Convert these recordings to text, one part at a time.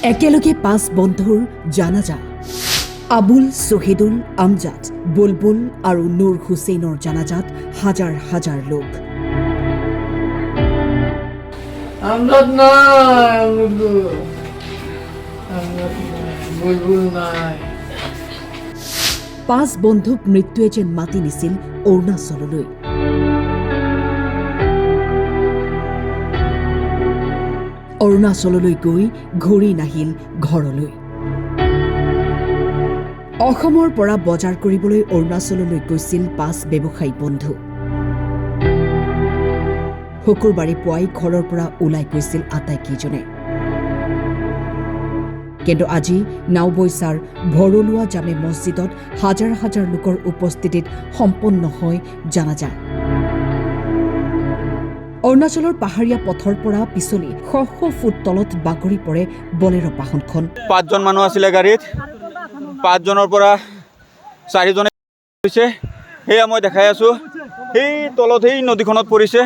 একেলগে 5 বন্ধুৰ জানাজা। আবুল, শহীদুল, আমজাদ, বুলবুল আৰু নুৰ হুছেইনৰ জানাজাত হাজাৰ হাজাৰ লোক। আমজাদ নাই, বুলবুল নাই। 5 বন্ধুক মৃত্যুৱে যেন মাতি নিছিল অৰুণাচললৈ। অৰুণাচললৈ গৈ ঘূৰি নাহিল ঘৰলৈ। অসমৰ পৰা বজাৰ কৰিবলৈ অৰুণাচললৈ গৈছিল 5 ব্যৱসায়ী বন্ধু। শুকুৰবাৰে পুৱাই ঘৰৰ পৰা ওলাই গৈছিল আটাইকেইজনে। কিন্তু আজি নাওবৈচাৰ ভৰলুৱা জামে মছজিদত হাজাৰ হাজাৰ লোকৰ উপস্থিতিত সম্পন্ন হয় জানাজা। অৰুণাচলৰ পাহাৰীয়া পথৰ পৰা পিছলি শ শ ফুট তলত বাগৰি পৰে বলেৰ' বাহনখন। 5জন মানুহ আছিলে গাড়ীত, 5জনৰ পৰা 4জনে পৰিছে। সেয়া মই দেখাই আছো, সেই তলত সেই নদীখনত পৰিছে।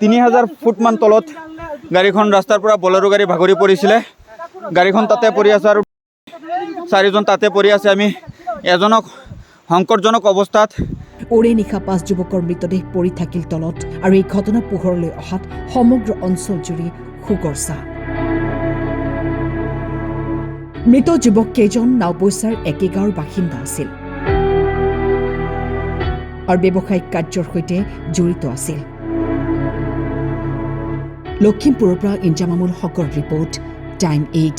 3000 ফুটমান তলত গাড়ীখন ৰাস্তাৰ পৰা বলেৰ' গাড়ী ভাগৰি পৰিছিলে। গাড়ীখন তাতে পৰি আছে আৰু 4জন তাতে পৰি আছে। আমি এজনক সংকটজনক অৱস্থাত। ওৰে নিশা 5 যুৱকৰ মৃতদেহ পৰি থাকিল তলত আৰু এই ঘটনা পোহৰলৈ অহাত সমগ্ৰ অঞ্চলজুৰি শোকৰ ছাঁ। মৃত যুৱক কেইজন নাওবৈচাৰ একে গাঁৱৰ বাসিন্দা আছিল আৰু ব্যৱসায়িক কাৰ্যৰ সৈতে জড়িত আছিল। লখিমপুৰৰ পৰা ইঞ্জামামুল হকৰ ৰিপৰ্ট, টাইম 8।